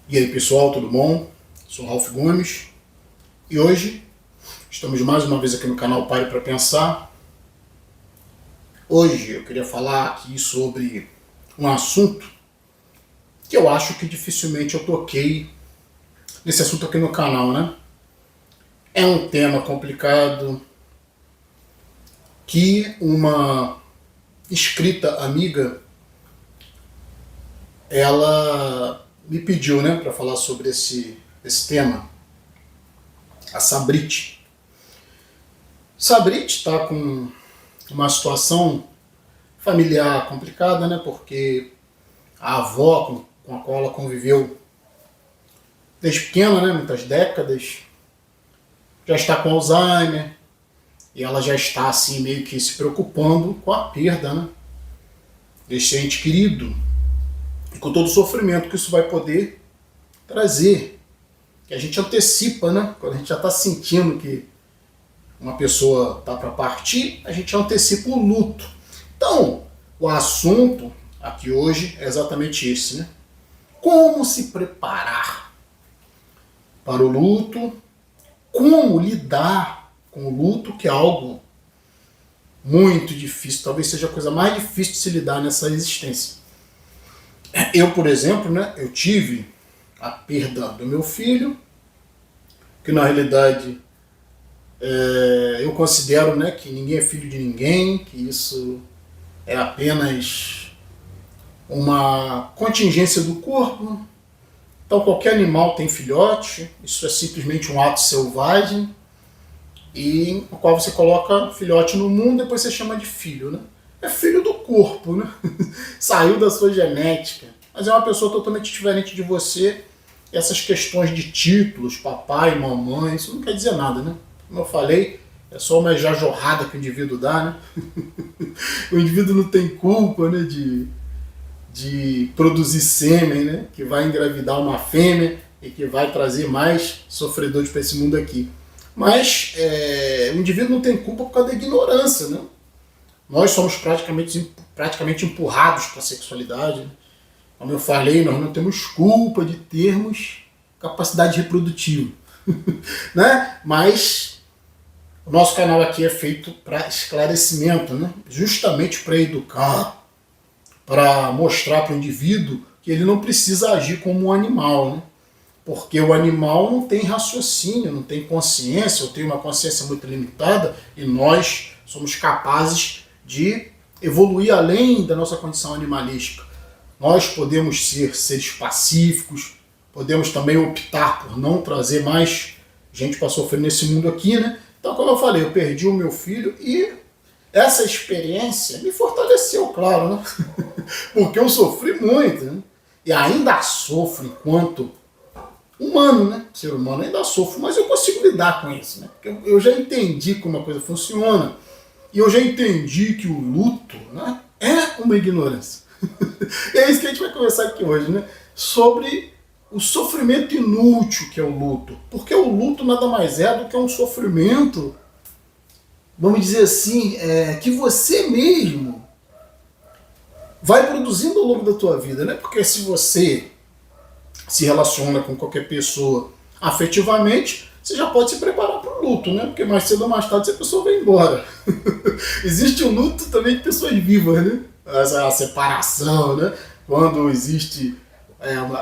E aí pessoal, tudo bom? Sou Ralph Gomes e hoje estamos mais uma vez aqui no canal Pare para Pensar. Hoje eu queria falar aqui sobre um assunto que eu acho que dificilmente eu toquei nesse assunto aqui no canal, né? É um tema complicado que uma inscrita amiga ela me pediu, né, para falar sobre esse tema, a Sabrit. Sabrit está com uma situação familiar complicada, né, porque a avó com a qual ela conviveu desde pequena, né, muitas décadas, já está com Alzheimer e ela já está assim meio que se preocupando com a perda, né, desse ente querido e com todo o sofrimento que isso vai poder trazer, que a gente antecipa, né? Quando a gente já está sentindo que uma pessoa está para partir, a gente antecipa o luto. Então, o assunto aqui hoje é exatamente esse, né? Como se preparar para o luto, como lidar com o luto, que é algo muito difícil, talvez seja a coisa mais difícil de se lidar nessa existência. Eu, por exemplo, né, eu tive a perda do meu filho, que na realidade eu considero, né, que ninguém é filho de ninguém, que isso é apenas uma contingência do corpo. Então qualquer animal tem filhote, isso é simplesmente um ato selvagem, e no qual você coloca filhote no mundo e depois você chama de filho, né? É filho do corpo, né? Saiu da sua genética, mas é uma pessoa totalmente diferente de você. E essas questões de títulos, papai, mamãe, isso não quer dizer nada, né? Como eu falei, é só uma jajorrada que o indivíduo dá, né? O indivíduo não tem culpa, né, de produzir sêmen, né, que vai engravidar uma fêmea e que vai trazer mais sofredores para esse mundo aqui. Mas o indivíduo não tem culpa por causa da ignorância, né? Nós somos praticamente empurrados para a sexualidade, né? Como eu falei, nós não temos culpa de termos capacidade reprodutiva, né? Mas o nosso canal aqui é feito para esclarecimento, né? Justamente para educar, para mostrar para o indivíduo que ele não precisa agir como um animal, né? Porque o animal não tem raciocínio, não tem consciência, ou tem uma consciência muito limitada, e nós somos capazes de evoluir além da nossa condição animalística. Nós podemos ser seres pacíficos, podemos também optar por não trazer mais gente para sofrer nesse mundo aqui, né? Então, como eu falei, eu perdi o meu filho e essa experiência me fortaleceu, claro, né? Porque eu sofri muito, né? E ainda sofro enquanto humano, né? Ser humano ainda sofro, mas eu consigo lidar com isso, né? Porque eu já entendi como a coisa funciona e eu já entendi que o luto, né, é uma ignorância. E é isso que a gente vai conversar aqui hoje, né? Sobre o sofrimento inútil que é o luto. Porque o luto nada mais é do que um sofrimento, vamos dizer assim, que você mesmo vai produzindo ao longo da tua vida, né? Porque se você se relaciona com qualquer pessoa afetivamente, você já pode se preparar para o luto, né? Porque mais cedo ou mais tarde essa pessoa vai embora. Existe o luto também de pessoas vivas, né? A separação, né? Quando existe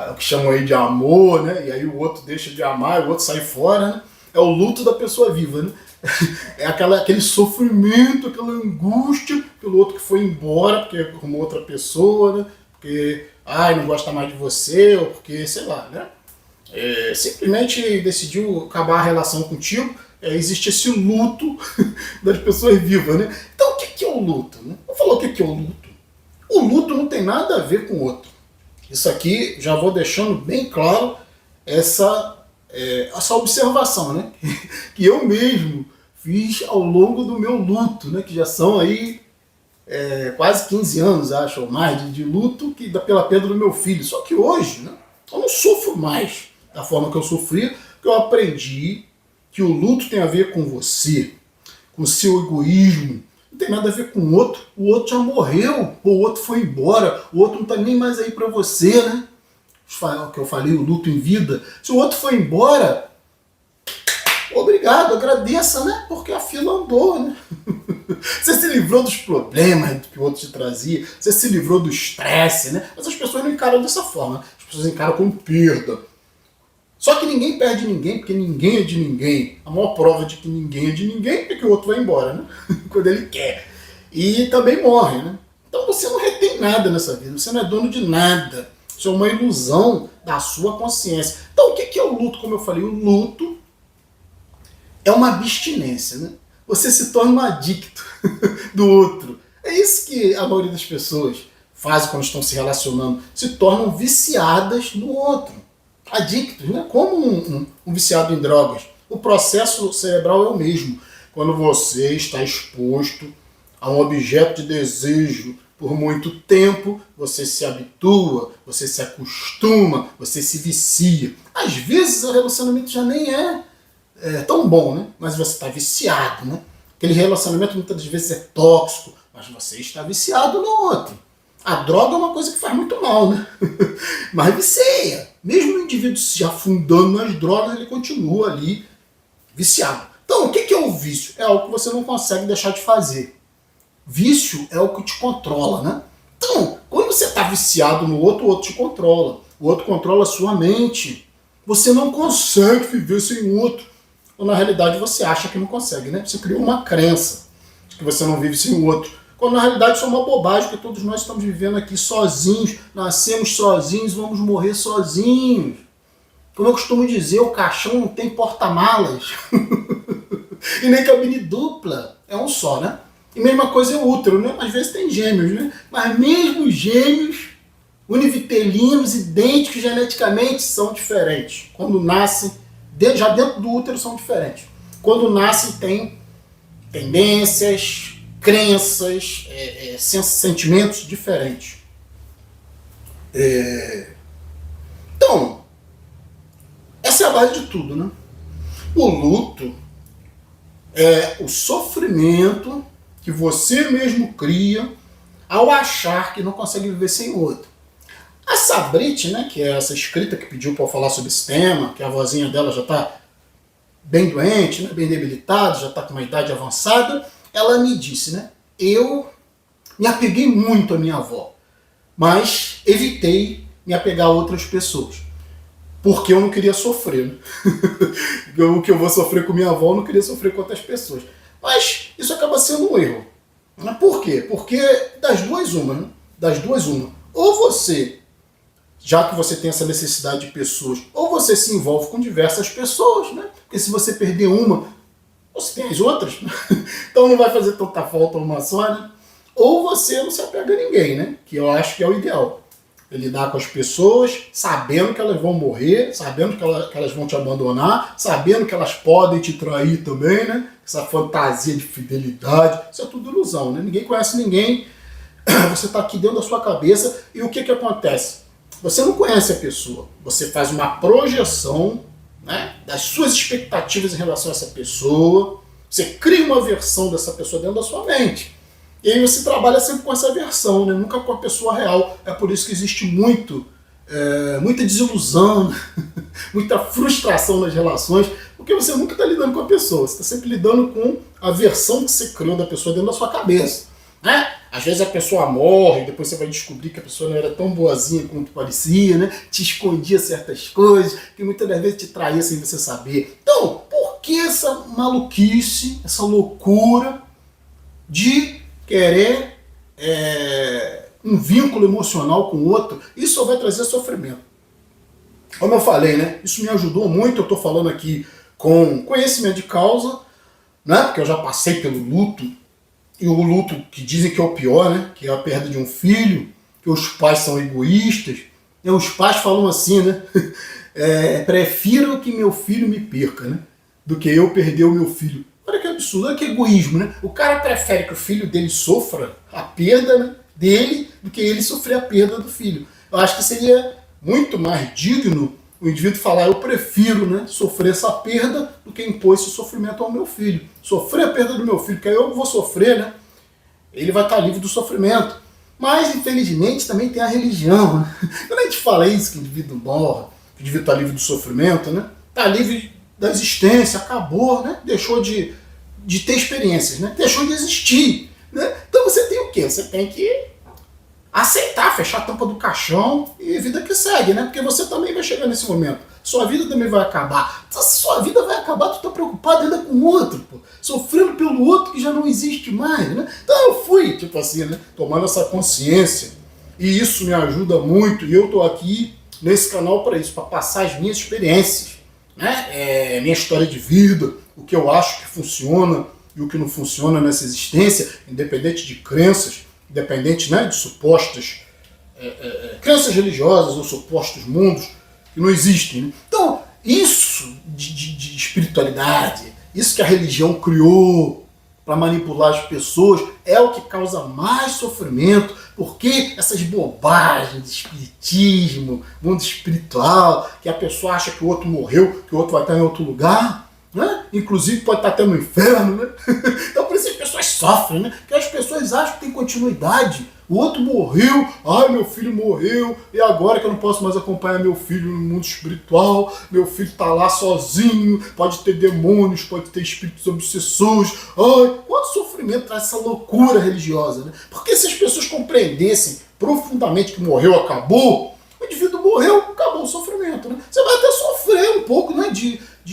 o que chamam aí de amor, né? E aí o outro deixa de amar, o outro sai fora, né? É o luto da pessoa viva, né? É aquele sofrimento, aquela angústia pelo outro que foi embora, porque arrumou outra pessoa, né? Porque não gosta mais de você, ou porque, sei lá, né? Simplesmente decidiu acabar a relação contigo. Existe esse luto das pessoas vivas, né? Então o que é o luto, né? Vou falar o que é o luto. O luto não tem nada a ver com o outro. Isso aqui já vou deixando bem claro essa observação, né? Que eu mesmo fiz ao longo do meu luto, né? Que já são aí quase 15 anos, acho, ou mais, de luto pela perda do meu filho. Só que hoje, né, eu não sofro mais da forma que eu sofria, porque eu aprendi que o luto tem a ver com você, com o seu egoísmo, não tem nada a ver com o outro já morreu, o outro foi embora, o outro não está nem mais aí para você, né? que eu falei, o luto em vida. Se o outro foi embora, obrigado, agradeça, né? Porque a fila andou, né? Você se livrou dos problemas que o outro te trazia, você se livrou do estresse, né? Mas as pessoas não encaram dessa forma, as pessoas encaram como perda. Só que ninguém perde ninguém, porque ninguém é de ninguém. A maior prova de que ninguém é de ninguém é que o outro vai embora, né? Quando ele quer. E também morre, né? Então você não retém nada nessa vida, você não é dono de nada. Isso é uma ilusão da sua consciência. Então o que é o luto? Como eu falei, o luto é uma abstinência, né? Você se torna um adicto do outro. É isso que a maioria das pessoas fazem quando estão se relacionando. Se tornam viciadas no outro. Adictos, né? Como um viciado em drogas. O processo cerebral é o mesmo. Quando você está exposto a um objeto de desejo por muito tempo, você se habitua, você se acostuma, você se vicia. Às vezes o relacionamento já nem é tão bom, né? Mas você está viciado, né? Aquele relacionamento muitas vezes é tóxico, mas você está viciado no outro. A droga é uma coisa que faz muito mal, né? Mas vicia. Mesmo o indivíduo se afundando nas drogas, ele continua ali viciado. Então, o que é o vício? É algo que você não consegue deixar de fazer. Vício é o que te controla, né? Então, quando você está viciado no outro, o outro te controla. O outro controla a sua mente. Você não consegue viver sem o outro. Ou na realidade você acha que não consegue, né? Você criou uma crença de que você não vive sem o outro. Quando na realidade isso é uma bobagem, porque todos nós estamos vivendo aqui sozinhos, nascemos sozinhos, vamos morrer sozinhos. Como eu costumo dizer, o caixão não tem porta-malas. E nem cabine dupla. É um só, né? E mesma coisa é o útero, né? Às vezes tem gêmeos, né? Mas mesmo os gêmeos, univitelinos, idênticos geneticamente, são diferentes. Quando nascem, já dentro do útero são diferentes. Quando nascem tem tendências, crenças, sentimentos diferentes. Então, essa é a base de tudo, né? O luto é o sofrimento que você mesmo cria ao achar que não consegue viver sem o outro. A Sabrit, né, que é essa escrita que pediu para eu falar sobre esse tema, que a vozinha dela já está bem doente, né, bem debilitada, já está com uma idade avançada, ela me disse, né, eu me apeguei muito à minha avó, mas evitei me apegar a outras pessoas, porque eu não queria sofrer. Né? O que eu vou sofrer com minha avó, eu não queria sofrer com outras pessoas. Mas isso acaba sendo um erro. Por quê? Porque das duas uma, né? Das duas uma. Ou você, já que você tem essa necessidade de pessoas, ou você se envolve com diversas pessoas, né? Porque se você perder uma, você tem as outras, né? Então não vai fazer tanta falta uma só, né? Ou você não se apega a ninguém, né? Que eu acho que é o ideal. É lidar com as pessoas, sabendo que elas vão morrer, sabendo que elas vão te abandonar, sabendo que elas podem te trair também, né? Essa fantasia de fidelidade, isso é tudo ilusão, né? Ninguém conhece ninguém, você está aqui dentro da sua cabeça e o que acontece? Você não conhece a pessoa, você faz uma projeção, né, das suas expectativas em relação a essa pessoa, você cria uma versão dessa pessoa dentro da sua mente. E aí você trabalha sempre com essa versão, né? Nunca com a pessoa real. É por isso que existe muita desilusão, muita frustração nas relações, porque você nunca está lidando com a pessoa, você está sempre lidando com a versão que você criou da pessoa dentro da sua cabeça. Né? Às vezes a pessoa morre, depois você vai descobrir que a pessoa não era tão boazinha quanto parecia, né? Te escondia certas coisas, que muitas das vezes te traía sem você saber. Então, por que essa maluquice, essa loucura de querer um vínculo emocional com o outro? Isso só vai trazer sofrimento. Como eu falei, né? Isso me ajudou muito, eu estou falando aqui com conhecimento de causa, né? Porque eu já passei pelo luto, e o luto que dizem que é o pior, né? Que é a perda de um filho, que os pais são egoístas, e os pais falam assim, né? Prefiro que meu filho me perca, né? Do que eu perder o meu filho. Olha que absurdo, olha que egoísmo, né? O cara prefere que o filho dele sofra a perda, né, dele do que ele sofrer a perda do filho. Eu acho que seria muito mais digno o indivíduo falar, eu prefiro, né, sofrer essa perda do que impor esse sofrimento ao meu filho. Sofrer a perda do meu filho, que aí eu vou sofrer, né? Ele vai estar livre do sofrimento. Mas, infelizmente, também tem a religião. Né? Quando a gente fala isso, que o indivíduo morre, que o indivíduo está livre do sofrimento, né? Está livre da existência, acabou, né? Deixou de ter experiências, né? Deixou de existir. Né? Então você tem o quê? Você tem que aceitar, fechar a tampa do caixão e a vida que segue, né? Porque você também vai chegar nesse momento. Sua vida também vai acabar. Então, se sua vida vai acabar, tu tá preocupado ainda com o outro, pô. Sofrendo pelo outro que já não existe mais, né? Então eu fui, tipo assim, né? Tomando essa consciência. E isso me ajuda muito. E eu tô aqui nesse canal para isso, para passar as minhas experiências, né? Minha história de vida, o que eu acho que funciona e o que não funciona nessa existência, independente de crenças, independente, né, de supostas crenças religiosas ou supostos mundos que não existem. Né? Então, isso de espiritualidade, isso que a religião criou para manipular as pessoas, é o que causa mais sofrimento, porque essas bobagens de espiritismo, mundo espiritual, que a pessoa acha que o outro morreu, que o outro vai estar em outro lugar, né? Inclusive pode estar até no inferno, né? Então por isso as pessoas sofrem, né? Porque as pessoas acham que tem continuidade. O outro morreu, ai, meu filho morreu, e agora que eu não posso mais acompanhar meu filho no mundo espiritual, meu filho está lá sozinho, pode ter demônios, pode ter espíritos obsessores. Ai, quanto sofrimento traz essa loucura religiosa, né? Porque se as pessoas compreendessem profundamente que morreu, acabou, o indivíduo morreu, acabou o sofrimento, né? Você vai até sofrer um pouco, né,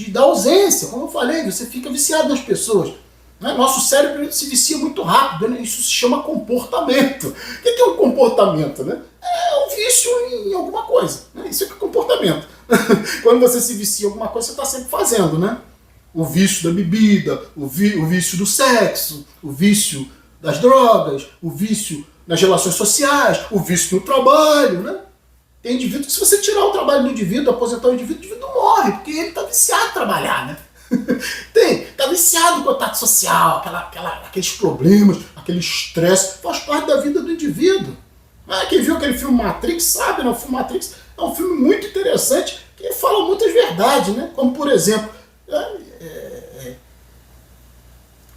da ausência, como eu falei, você fica viciado nas pessoas. Né? Nosso cérebro se vicia muito rápido, né? Isso se chama comportamento. O que é um comportamento? Né? É um vício em alguma coisa. Né? Isso é que é comportamento. Quando você se vicia em alguma coisa, você está sempre fazendo. Né? O vício da bebida, o vício do sexo, o vício das drogas, o vício nas relações sociais, o vício no trabalho. Né? Tem indivíduo que, se você tirar o trabalho do indivíduo, aposentar o indivíduo morre, porque ele está viciado em trabalhar, né? Está viciado no contato social, aqueles problemas, aquele estresse, faz parte da vida do indivíduo. Quem viu aquele filme Matrix sabe, né? O filme Matrix é um filme muito interessante que fala muitas verdades, né? Como, por exemplo,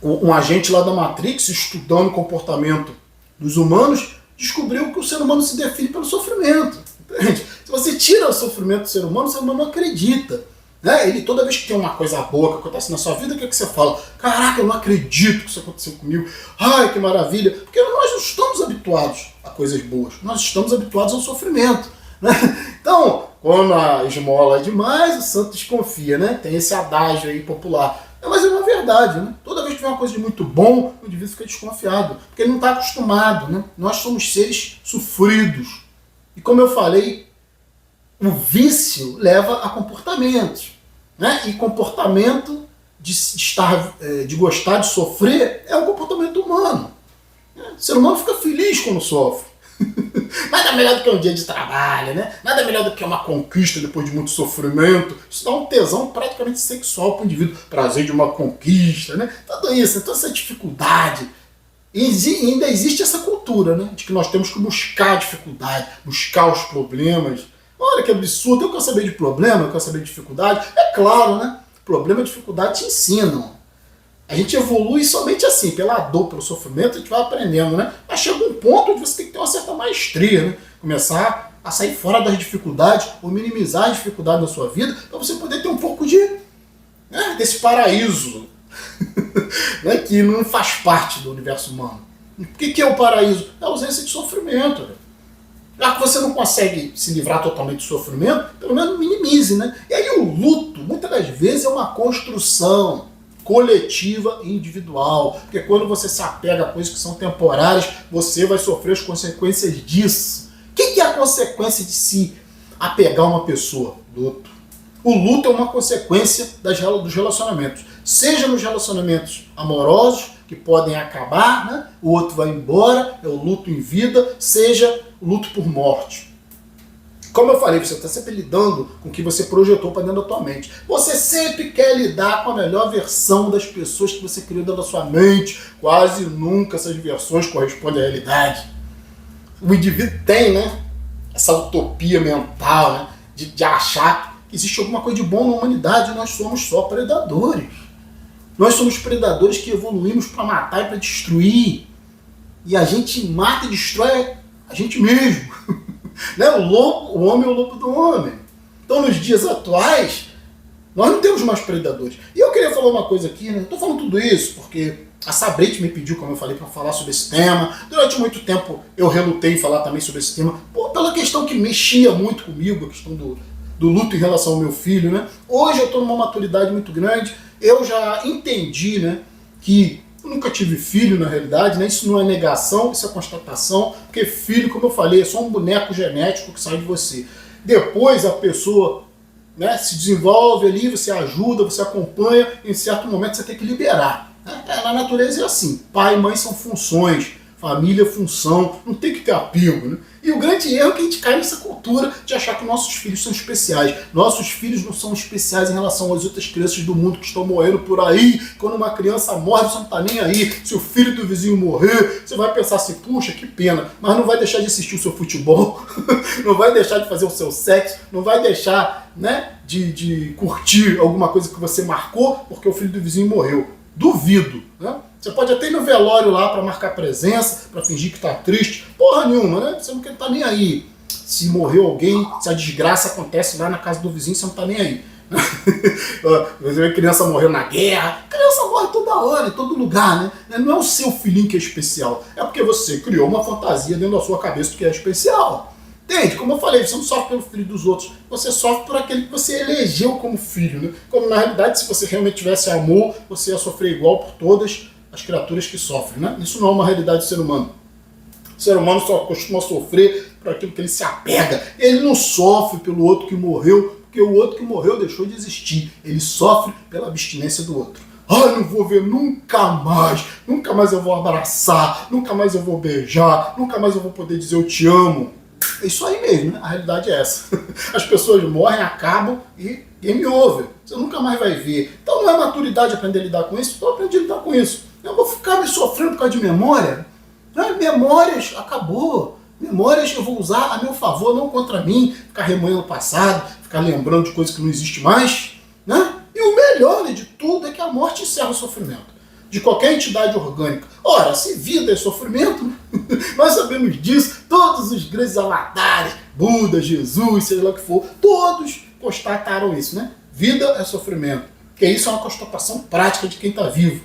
um agente lá da Matrix, estudando o comportamento dos humanos, descobriu que o ser humano se define pelo sofrimento. Entende? Se você tira o sofrimento do ser humano não acredita. Né? Ele, toda vez que tem uma coisa boa que acontece na sua vida, o que, é que você fala? Caraca, eu não acredito que isso aconteceu comigo. Ai, que maravilha. Porque nós não estamos habituados a coisas boas. Nós estamos habituados ao sofrimento. Né? Então, quando a esmola é demais, o santo desconfia. Né? Tem esse adágio aí popular. Mas é uma verdade. Né? Toda vez que vem uma coisa de muito bom, o indivíduo fica desconfiado. Porque ele não está acostumado. Né? Nós somos seres sofridos. E como eu falei, o vício leva a comportamentos. Né? E comportamento de gostar de sofrer é um comportamento humano. O ser humano fica feliz quando sofre. Nada melhor do que um dia de trabalho, né? Nada melhor do que uma conquista depois de muito sofrimento. Isso dá um tesão praticamente sexual para o indivíduo. Prazer de uma conquista, né? Tudo isso, toda essa dificuldade. E ainda existe essa cultura, né? De que nós temos que buscar a dificuldade, buscar os problemas. Olha que absurdo, eu quero saber de problema, eu quero saber de dificuldade. É claro, né? Problema e dificuldade te ensinam. A gente evolui somente assim, pela dor, pelo sofrimento, a gente vai aprendendo, né? Mas chega um ponto onde você tem que ter uma certa maestria, né? Começar a sair fora das dificuldades, ou minimizar as dificuldades na sua vida, para você poder ter um pouco desse paraíso, né? Que não faz parte do universo humano. O que é o paraíso? É a ausência de sofrimento, né? Já que você não consegue se livrar totalmente do sofrimento, pelo menos minimize, né? E aí o luto, muitas das vezes, é uma construção coletiva e individual. Porque quando você se apega a coisas que são temporárias, você vai sofrer as consequências disso. O que é a consequência de se apegar a uma pessoa? Luto. O luto é uma consequência dos relacionamentos. Seja nos relacionamentos amorosos, que podem acabar, né? O outro vai embora, é o luto em vida, seja o luto por morte. Como eu falei, você está sempre lidando com o que você projetou para dentro da tua mente. Você sempre quer lidar com a melhor versão das pessoas que você criou dentro da sua mente. Quase nunca essas versões correspondem à realidade. O indivíduo tem, né, essa utopia mental, né, de achar que existe alguma coisa de bom na humanidade e nós somos só predadores. Nós somos predadores que evoluímos para matar e para destruir. E a gente mata e destrói A gente mesmo. Né? O homem é o lobo do homem. Então, nos dias atuais, nós não temos mais predadores. E eu queria falar uma coisa aqui, né? Estou falando tudo isso porque a Sabrite me pediu, como eu falei, para falar sobre esse tema. Durante muito tempo eu relutei em falar também sobre esse tema, pela questão que mexia muito comigo, a questão do luto em relação ao meu filho, né? Hoje eu estou numa maturidade muito grande, eu já entendi, né, que eu nunca tive filho na realidade, né? Isso não é negação, isso é constatação, porque filho, como eu falei, é só um boneco genético que sai de você. Depois a pessoa, né, se desenvolve ali, você ajuda, você acompanha, em certo momento você tem que liberar. Na natureza é assim, pai e mãe são funções, família é função, não tem que ter apego, né? E o grande erro é que a gente cai nessa cultura de achar que nossos filhos são especiais. Nossos filhos não são especiais em relação às outras crianças do mundo que estão morrendo por aí. Quando uma criança morre, você não está nem aí. Se o filho do vizinho morrer, você vai pensar assim, puxa, que pena, mas não vai deixar de assistir o seu futebol, não vai deixar de fazer o seu sexo, não vai deixar, né, de curtir alguma coisa que você marcou porque o filho do vizinho morreu. Duvido, né? Você pode até ir no velório lá para marcar presença, para fingir que está triste. Porra nenhuma, né? Você não tá nem aí. Se morreu alguém, se a desgraça acontece lá na casa do vizinho, você não tá nem aí. Você vê criança morreu na guerra. Criança morre toda hora, em todo lugar, né? Não é o seu filhinho que é especial. É porque você criou uma fantasia dentro da sua cabeça do que é especial. Entende? Como eu falei, você não sofre pelo filho dos outros, você sofre por aquele que você elegeu como filho, né? Como na realidade, se você realmente tivesse amor, você ia sofrer igual por todas as criaturas que sofrem, né? Isso não é uma realidade do ser humano. O ser humano só costuma sofrer por aquilo que ele se apega. Ele não sofre pelo outro que morreu, porque o outro que morreu deixou de existir. Ele sofre pela abstinência do outro. Não vou ver nunca mais eu vou abraçar, nunca mais eu vou beijar, nunca mais eu vou poder dizer eu te amo. É isso aí mesmo, né? A realidade é essa. As pessoas morrem, acabam e game over. Você nunca mais vai ver. Então não é maturidade aprender a lidar com isso, então eu aprendi a lidar com isso. Eu vou ficar me sofrendo por causa de memória? Memórias, acabou. Memórias eu vou usar a meu favor, não contra mim. Ficar remoendo o passado, ficar lembrando de coisas que não existem mais, né? E o melhor, né, de tudo é que a morte encerra o sofrimento de qualquer entidade orgânica. Ora, se vida é sofrimento, nós sabemos disso, todos os grandes avatares, Buda, Jesus, seja lá o que for, todos constataram isso, né? Vida é sofrimento. Porque isso é uma constatação prática de quem está vivo,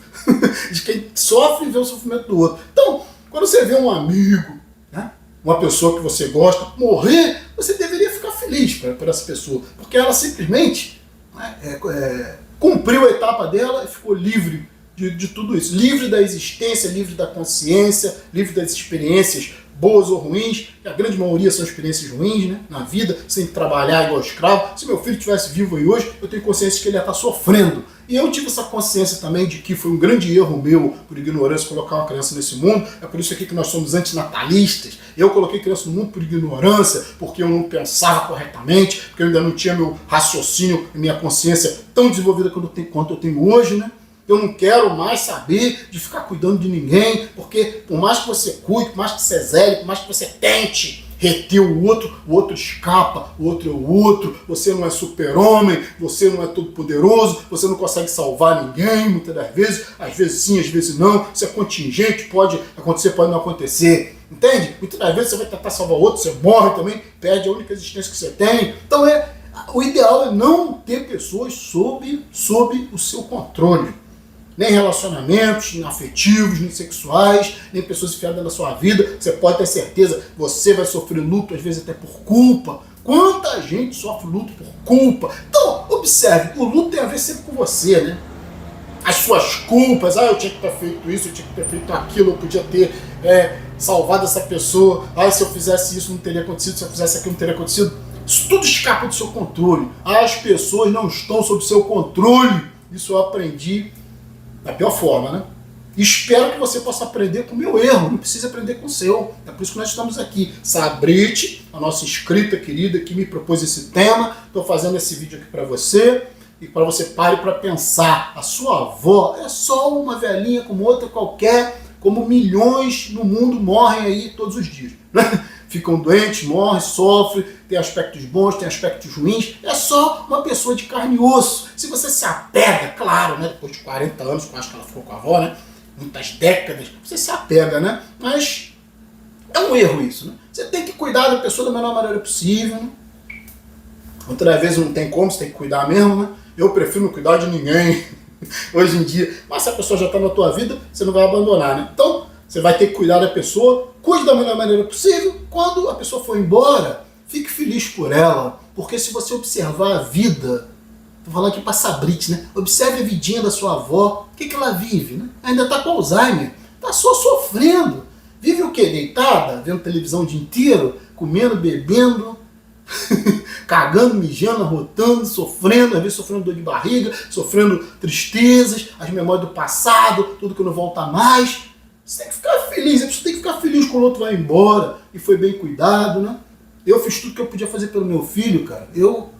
de quem sofre e vê o sofrimento do outro. Então, quando você vê um amigo, né, uma pessoa que você gosta, morrer, você deveria ficar feliz por essa pessoa, porque ela simplesmente, né, cumpriu a etapa dela e ficou livre de tudo isso. Livre da existência, livre da consciência, livre das experiências boas ou ruins, que a grande maioria são experiências ruins, né, na vida, sem trabalhar igual escravo. Se meu filho estivesse vivo aí hoje, eu tenho consciência de que ele ia estar sofrendo. E eu tive essa consciência também de que foi um grande erro meu, por ignorância, colocar uma criança nesse mundo. É por isso aqui que nós somos antinatalistas. Eu coloquei criança no mundo por ignorância, porque eu não pensava corretamente, porque eu ainda não tinha meu raciocínio e minha consciência tão desenvolvida quanto eu tenho hoje, né? Eu não quero mais saber de ficar cuidando de ninguém, porque por mais que você cuide, por mais que você zele, por mais que você tente reter o outro escapa, o outro é o outro, você não é super-homem, você não é todo poderoso, você não consegue salvar ninguém, muitas das vezes, às vezes sim, às vezes não, isso é contingente, pode acontecer, pode não acontecer, entende? Muitas das vezes você vai tentar salvar o outro, você morre também, perde a única existência que você tem. Então o ideal é não ter pessoas sob o seu controle. Nem relacionamentos, nem afetivos, nem sexuais, nem pessoas enfiadas na sua vida. Você pode ter certeza, você vai sofrer luto, às vezes até por culpa. Quanta gente sofre luto por culpa? Então, observe, o luto tem a ver sempre com você, né? As suas culpas, eu tinha que ter feito isso, eu tinha que ter feito aquilo, eu podia ter salvado essa pessoa, se eu fizesse isso não teria acontecido, se eu fizesse aquilo não teria acontecido. Isso tudo escapa do seu controle. As pessoas não estão sob seu controle. Isso eu aprendi da pior forma, né? Espero que você possa aprender com o meu erro, não precisa aprender com o seu. É por isso que nós estamos aqui. Sabrite, a nossa inscrita querida que me propôs esse tema, estou fazendo esse vídeo aqui para você e para você pare para pensar. A sua avó é só uma velhinha como outra qualquer, como milhões no mundo morrem aí todos os dias, né? Ficam doentes, morrem, sofrem, tem aspectos bons, tem aspectos ruins, é só uma pessoa de carne e osso. Se você se apega, claro, né, depois de 40 anos, que eu acho que ela ficou com a avó, né, muitas décadas, você se apega, né, mas é um erro isso, né? Você tem que cuidar da pessoa da melhor maneira possível, né? Outra vez não tem como, você tem que cuidar mesmo, né? Eu prefiro não cuidar de ninguém hoje em dia. Mas se a pessoa já está na tua vida, você não vai abandonar, né? Então, você vai ter que cuidar da pessoa, cuide da melhor maneira possível. Quando a pessoa for embora, fique feliz por ela. Porque se você observar a vida, tô falando aqui pra Sabrite, né? Observe a vidinha da sua avó, o que ela vive, né? Ainda tá com Alzheimer, tá só sofrendo. Vive o quê? Deitada, vendo televisão o dia inteiro, comendo, bebendo, cagando, mijando, arrotando, sofrendo, às vezes sofrendo dor de barriga, sofrendo tristezas, as memórias do passado, tudo que não volta mais. Você tem que ficar feliz, você tem que ficar feliz quando o outro vai embora e foi bem cuidado, né? Eu fiz tudo que eu podia fazer pelo meu filho, cara. Eu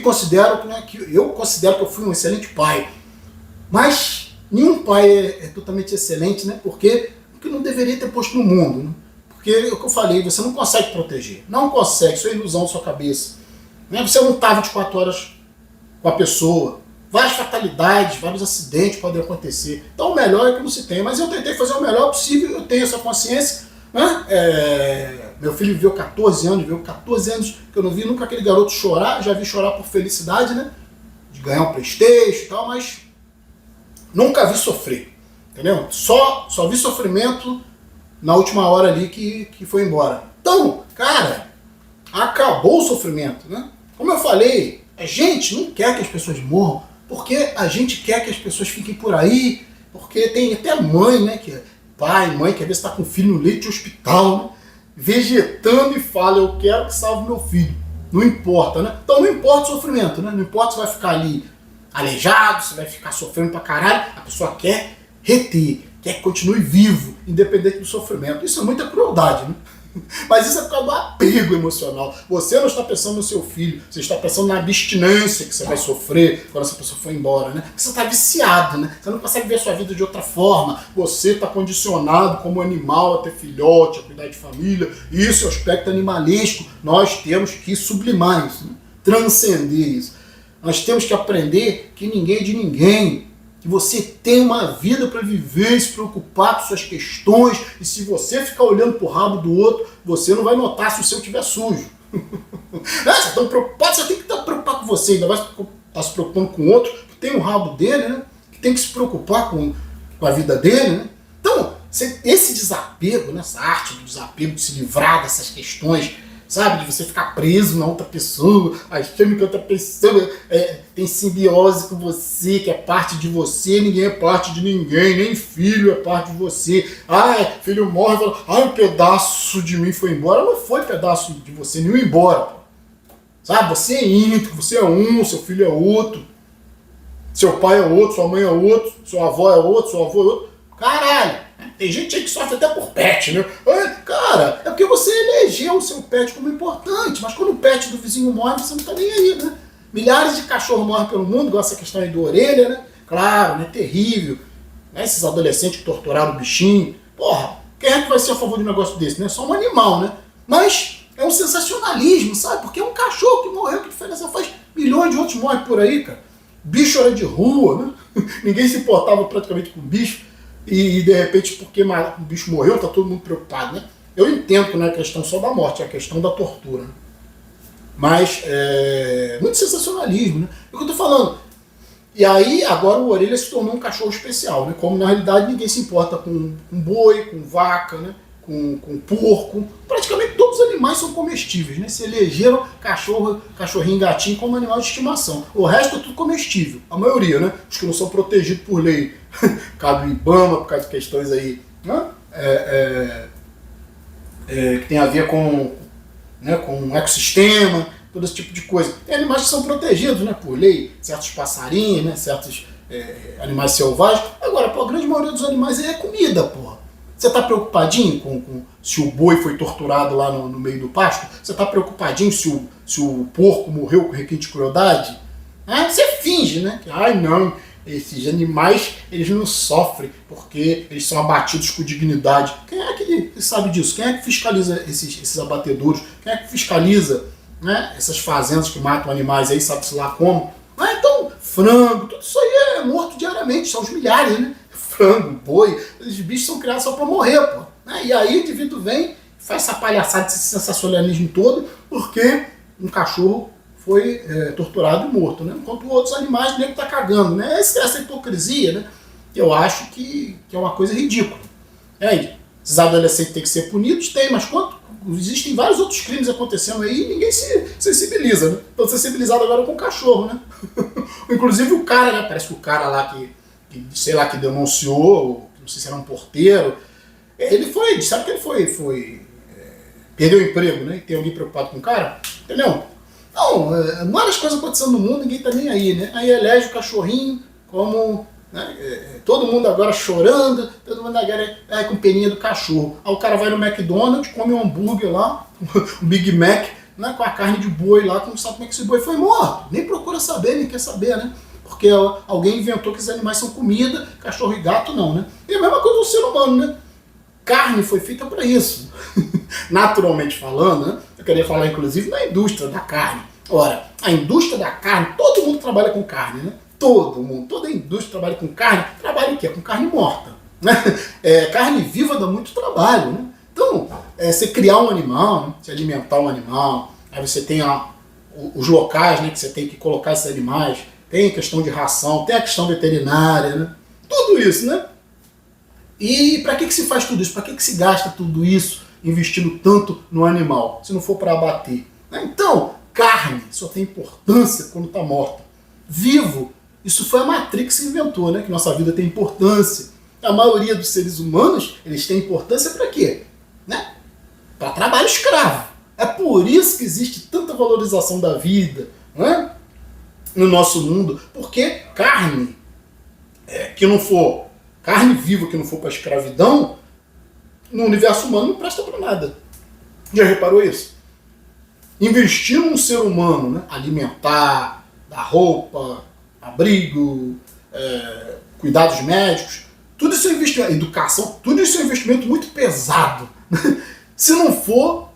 considero que eu fui um excelente pai. Mas nenhum pai é totalmente excelente, né? Porque não deveria ter posto no mundo, né? Porque é o que eu falei, você não consegue proteger. Não consegue, isso é ilusão da sua cabeça. Né? Você não está 24 horas com a pessoa. Várias fatalidades, vários acidentes podem acontecer. Então o melhor é que não se tenha. Mas eu tentei fazer o melhor possível, eu tenho essa consciência. Né? Meu filho viveu 14 anos que eu não vi nunca aquele garoto chorar. Já vi chorar por felicidade, né? De ganhar um PlayStation e tal, mas nunca vi sofrer. Entendeu? Só vi sofrimento na última hora ali que foi embora. Então, cara, acabou o sofrimento, né? Como eu falei, a gente não quer que as pessoas morram, porque a gente quer que as pessoas fiquem por aí, porque tem até mãe, né, que é pai, mãe, que às vezes está com o filho no leito de hospital, né, vegetando e fala, eu quero que salve meu filho. Não importa, né? Então não importa o sofrimento, né? Não importa se vai ficar ali aleijado, se vai ficar sofrendo pra caralho, a pessoa quer reter, quer que continue vivo, independente do sofrimento. Isso é muita crueldade, né? Mas isso é por causa do apego emocional. Você não está pensando no seu filho, você está pensando na abstinência que você vai sofrer quando essa pessoa for embora, né? Você está viciado, né? Você não consegue ver a sua vida de outra forma. Você está condicionado como animal a ter filhote, a cuidar de família. Isso é o aspecto animalesco. Nós temos que sublimar isso, né? Transcender isso. Nós temos que aprender que ninguém é de ninguém. Que você tem uma vida para viver e se preocupar com suas questões, e se você ficar olhando pro rabo do outro, você não vai notar se o seu estiver sujo. Você está preocupado, você tem que estar preocupado com você, ainda vai estar se preocupando com o outro, que tem o rabo dele, né? Que tem que se preocupar com a vida dele, né? Então, esse desapego, né? Essa arte do desapego, de se livrar dessas questões, sabe, de você ficar preso na outra pessoa, achando que outra pessoa tem simbiose com você, que é parte de você, ninguém é parte de ninguém, nem filho é parte de você. Filho morre e fala, um pedaço de mim foi embora. Não foi pedaço de você, nenhum embora. Pô. Sabe, você é íntegro, você é um, seu filho é outro, seu pai é outro, sua mãe é outro, sua avó é outro, seu avô é outro. Caralho! Tem gente aí que sofre até por pet, né? Cara, é porque você elegeu o seu pet como importante, mas quando o pet do vizinho morre, você não tá nem aí, né? Milhares de cachorros morrem pelo mundo, igual essa questão aí do orelha, né? Claro, né? Terrível. Né? Esses adolescentes que torturaram o bichinho. Porra, quem é que vai ser a favor de um negócio desse, né? Só um animal, né? Mas é um sensacionalismo, sabe? Porque é um cachorro que morreu, que diferença faz? Milhões de outros morrem por aí, cara. Bicho era de rua, né? Ninguém se importava praticamente com bicho. E de repente, porque o bicho morreu, tá todo mundo preocupado, né? Eu entendo que não é a questão só da morte, é a questão da tortura. Né? Mas muito sensacionalismo, né? É o que eu tô falando. E aí, agora o Orelha se tornou um cachorro especial, né? Como na realidade ninguém se importa com boi, com vaca, né? Com porco. Praticamente todos os animais são comestíveis, né? Se elegeram cachorrinho, gatinho como animal de estimação. O resto é tudo comestível, a maioria, né? Os que não são protegidos por lei. Por causa do IBAMA, por causa de questões aí, né? Que tem a ver com o ecossistema, todo esse tipo de coisa. Tem animais que são protegidos, né, por lei, certos passarinhos, né, certos animais selvagens. Agora, a grande maioria dos animais é comida, porra. Você está preocupadinho com se o boi foi torturado lá no meio do pasto? Você está preocupadinho se o porco morreu com requinte de crueldade? Você finge, né? Não, esses animais eles não sofrem porque eles são abatidos com dignidade. Quem é que sabe disso? Quem é que fiscaliza esses abatedouros? Quem é que fiscaliza, né, essas fazendas que matam animais aí, sabe-se lá como? Então, frango, tudo isso aí é morto diariamente, são os milhares, né? Frango, boi, esses bichos são criados só para morrer, pô. E aí o indivíduo vem faz essa palhaçada, esse sensacionalismo todo, porque um cachorro foi torturado e morto, né? Enquanto outros animais nem tá cagando, né? Essa hipocrisia, né? Eu acho que é uma coisa ridícula. Esses adolescentes têm que ser punidos? Tem, mas existem vários outros crimes acontecendo aí e ninguém se sensibiliza, né? Estão sensibilizados agora com o cachorro, né? Inclusive o cara, né? Parece que o cara lá que denunciou, não sei se era um porteiro, ele sabe que ele perdeu o emprego, né? E tem alguém preocupado com o cara, entendeu? Não, várias coisas acontecendo no mundo, ninguém tá nem aí, né? Aí elege o cachorrinho como, né, todo mundo agora chorando, todo mundo agora com peninha do cachorro. Aí o cara vai no McDonald's, come um hambúrguer lá, um Big Mac, né, com a carne de boi lá, que não sabe como é que esse boi foi morto. Nem procura saber, nem quer saber, né? Porque alguém inventou que esses animais são comida, cachorro e gato não, né? E a mesma coisa do ser humano, né? Carne foi feita para isso. Naturalmente falando, né? Eu queria falar inclusive na indústria da carne. Ora, a indústria da carne, todo mundo trabalha com carne, né? Todo mundo, toda a indústria trabalha com carne. Trabalha o quê? Com carne morta. Né? Carne viva dá muito trabalho, né? Então, você criar um animal, né? Você alimentar um animal, aí você tem os locais, né, que você tem que colocar esses animais, tem a questão de ração, tem a questão veterinária, né? Tudo isso, né? E para que se faz tudo isso? Para que se gasta tudo isso investindo tanto no animal, se não for para abater? Então, carne só tem importância quando está morta. Vivo, isso foi a Matrix que inventou, né? Que nossa vida tem importância. A maioria dos seres humanos, eles têm importância para quê? Né? Para trabalho escravo. É por isso que existe tanta valorização da vida, né? No nosso mundo, porque carne carne viva que não for para escravidão, no universo humano não presta para nada. Já reparou isso? Investir num ser humano, né? Alimentar, dar roupa, abrigo, cuidados médicos, tudo isso é investimento, educação, tudo isso é investimento muito pesado, se não for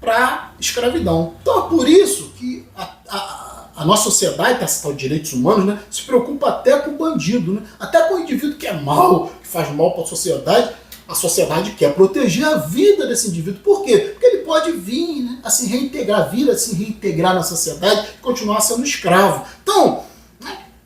para escravidão. Então é por isso que a nossa sociedade, essa tal de direitos humanos, né, se preocupa até com o bandido, né, até com o indivíduo que é mau, que faz mal para a sociedade quer proteger a vida desse indivíduo. Por quê? Porque ele pode vir, né, a se reintegrar, vir a se reintegrar na sociedade e continuar sendo escravo. Então,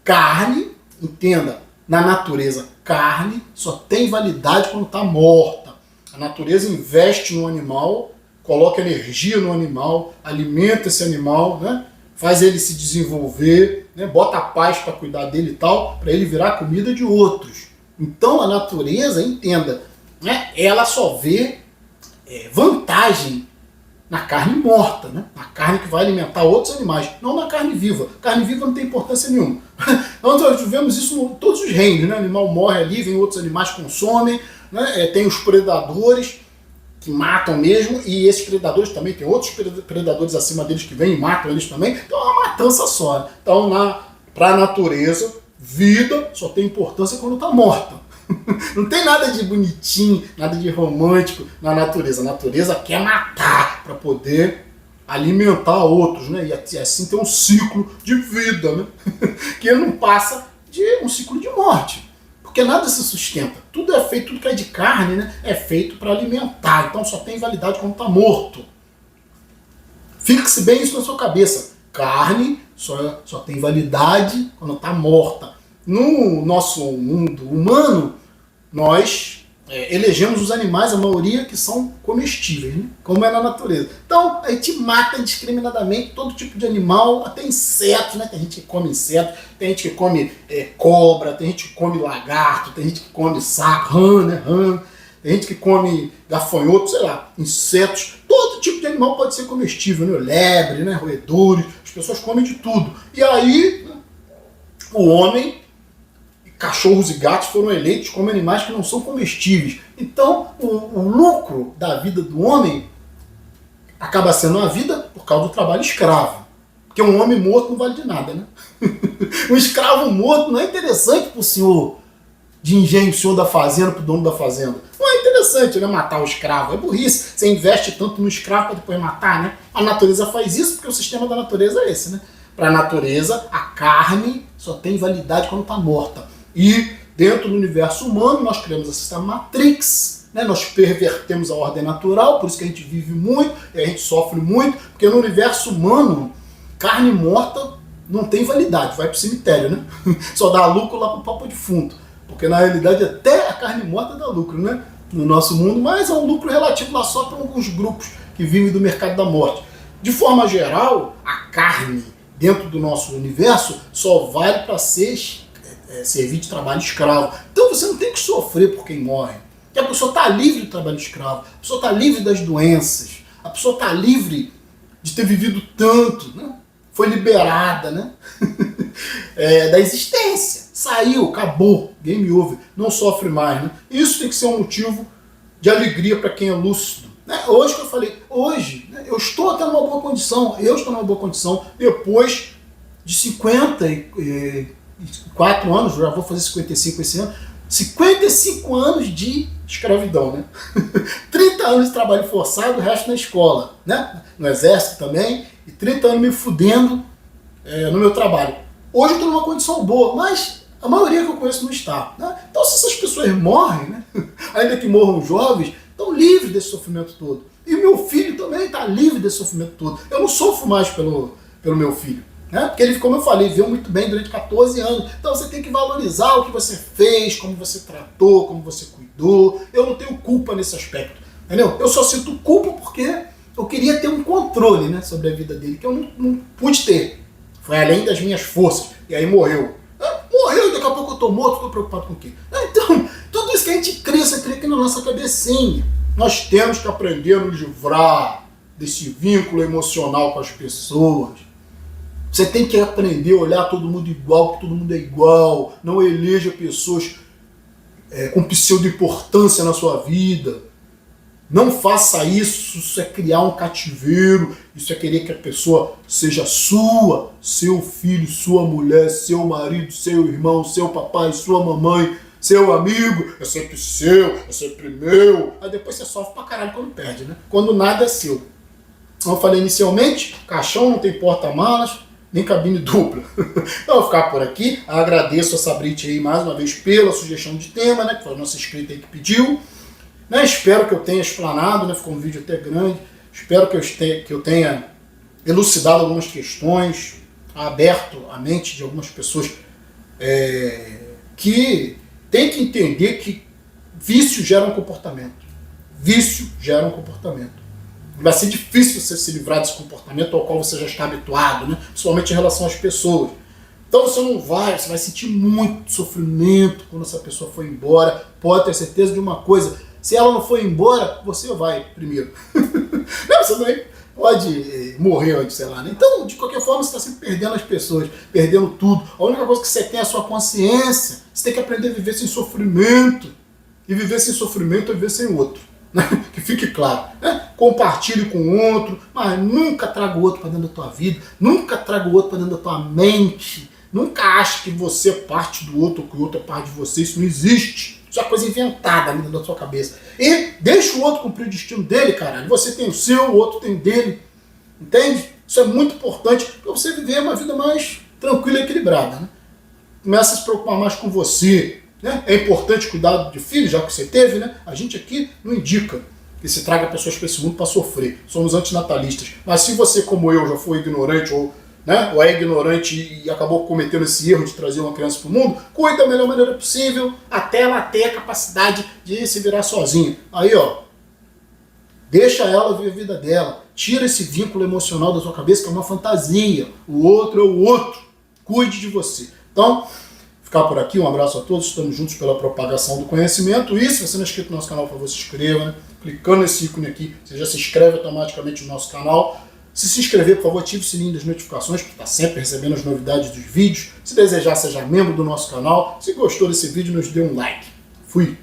carne, entenda, na natureza, carne só tem validade quando está morta. A natureza investe no animal, coloca energia no animal, alimenta esse animal, né? Faz ele se desenvolver, né? Bota paz para cuidar dele e tal, para ele virar comida de outros. Então a natureza, entenda, né? Ela só vê vantagem na carne morta, né? Na carne que vai alimentar outros animais, não na carne viva. Carne viva não tem importância nenhuma. Nós vemos isso em todos os reinos, né? O animal morre ali, vem outros animais consomem, né? Tem os predadores que matam mesmo, e esses predadores também, tem outros predadores acima deles que vêm e matam eles também, então é uma matança só. Então, para a natureza, vida só tem importância quando está morta. Não tem nada de bonitinho, nada de romântico na natureza. A natureza quer matar para poder alimentar outros, né? E assim tem um ciclo de vida, né? Que não passa de um ciclo de morte. Porque nada se sustenta. Tudo é feito, tudo que é de carne, né, é feito para alimentar. Então só tem validade quando está morto. Fixe bem isso na sua cabeça. Carne só tem validade quando está morta. No nosso mundo humano, nós elegemos os animais, a maioria, que são comestíveis, né? Como é na natureza. Então, a gente mata indiscriminadamente todo tipo de animal, até insetos, né? Tem gente que come insetos, tem gente que come cobra, tem gente que come lagarto, tem gente que come sapo, rã, tem gente que come gafanhoto, sei lá, insetos. Todo tipo de animal pode ser comestível, né? Lebre, né? Roedores, as pessoas comem de tudo. E aí, né, o homem, cachorros e gatos foram eleitos como animais que não são comestíveis. Então, o lucro da vida do homem acaba sendo a vida por causa do trabalho escravo. Porque um homem morto não vale de nada, né? Um escravo morto não é interessante para o senhor de engenho, o senhor da fazenda, para o dono da fazenda. Não é interessante, né, matar o escravo. É burrice. Você investe tanto no escravo para depois matar, né? A natureza faz isso porque o sistema da natureza é esse, né? Para a natureza, a carne só tem validade quando está morta. E dentro do universo humano nós criamos a sistema Matrix, né? Nós pervertemos a ordem natural, por isso que a gente vive muito e a gente sofre muito, porque no universo humano, carne morta não tem validade, vai para o cemitério, né? Só dá lucro lá para o papo defunto, porque na realidade até a carne morta dá lucro, né? No nosso mundo, mas é um lucro relativo lá só para alguns grupos que vivem do mercado da morte. De forma geral, a carne dentro do nosso universo só vale para servir de trabalho escravo. Então você não tem que sofrer por quem morre. Porque a pessoa está livre do trabalho escravo, a pessoa está livre das doenças, a pessoa está livre de ter vivido tanto, né? Foi liberada, né? Da existência. Saiu, acabou, game over, não sofre mais. Né? Isso tem que ser um motivo de alegria para quem é lúcido. Né? Hoje que eu falei, hoje, né, eu estou até numa boa condição, depois de 54 anos, já vou fazer 55 esse ano, 55 anos de escravidão, né? 30 anos de trabalho forçado, o resto na escola, né? No exército também, e 30 anos me fudendo no meu trabalho. Hoje eu estou numa condição boa, mas a maioria que eu conheço não está. Né? Então se essas pessoas morrem, né? Ainda que morram jovens, estão livres desse sofrimento todo. E o meu filho também está livre desse sofrimento todo. Eu não sofro mais pelo meu filho. Né? Porque ele, como eu falei, viveu muito bem durante 14 anos. Então você tem que valorizar o que você fez, como você tratou, como você cuidou. Eu não tenho culpa nesse aspecto. Entendeu? Eu só sinto culpa porque eu queria ter um controle, né, sobre a vida dele, que eu não pude ter. Foi além das minhas forças. E aí morreu. Morreu, daqui a pouco eu estou morto, estou preocupado com o quê? Então, tudo isso que a gente cria, você cria aqui na nossa cabecinha. Nós temos que aprender a nos livrar desse vínculo emocional com as pessoas. Você tem que aprender a olhar todo mundo igual, que todo mundo é igual. Não eleja pessoas com pseudo-importância na sua vida. Não faça isso, isso é criar um cativeiro, isso é querer que a pessoa seja sua, seu filho, sua mulher, seu marido, seu irmão, seu papai, sua mamãe, seu amigo, é sempre seu, é sempre meu. Aí depois você sofre pra caralho quando perde, né? Quando nada é seu. Como eu falei inicialmente, caixão não tem porta-malas, nem cabine dupla. Então eu vou ficar por aqui. Agradeço a Sabrite aí mais uma vez pela sugestão de tema, né? Que foi a nossa inscrita aí que pediu. Né? Espero que eu tenha explanado, né? Ficou um vídeo até grande. Espero que eu tenha elucidado algumas questões, aberto a mente de algumas pessoas que têm que entender que vício gera um comportamento. Vício gera um comportamento. Vai ser difícil você se livrar desse comportamento ao qual você já está habituado, né? Principalmente em relação às pessoas. Então você vai sentir muito sofrimento quando essa pessoa for embora. Pode ter certeza de uma coisa: se ela não for embora, você vai primeiro. Não, você também pode morrer antes, sei lá. Né? Então, de qualquer forma, você está sempre perdendo as pessoas, perdendo tudo. A única coisa que você tem é a sua consciência. Você tem que aprender a viver sem sofrimento. E viver sem sofrimento é viver sem o outro. Né? Que fique claro. Né? Compartilhe com o outro, mas nunca traga o outro para dentro da tua vida. Nunca traga o outro para dentro da tua mente. Nunca ache que você é parte do outro ou que o outro é parte de você. Isso não existe. Isso é uma coisa inventada dentro da sua cabeça. E deixa o outro cumprir o destino dele, caralho. Você tem o seu, o outro tem o dele. Entende? Isso é muito importante para você viver uma vida mais tranquila e equilibrada. Né? Começa a se preocupar mais com você. Né? É importante cuidar de filhos, já que você teve. Né? A gente aqui não indica que se traga pessoas para esse mundo para sofrer. Somos antinatalistas. Mas se você, como eu, já foi ignorante ou é ignorante e acabou cometendo esse erro de trazer uma criança para o mundo, cuida da melhor maneira possível até ela ter a capacidade de se virar sozinha. Aí, ó, deixa ela ver a vida dela. Tira esse vínculo emocional da sua cabeça, que é uma fantasia. O outro é o outro. Cuide de você. Então, ficar por aqui. Um abraço a todos. Estamos juntos pela propagação do conhecimento. E se você não é inscrito no nosso canal, por favor, se inscreva. Né? Clicando nesse ícone aqui, você já se inscreve automaticamente no nosso canal. Se inscrever, por favor, ative o sininho das notificações para estar sempre recebendo as novidades dos vídeos. Se desejar, seja membro do nosso canal. Se gostou desse vídeo, nos dê um like. Fui!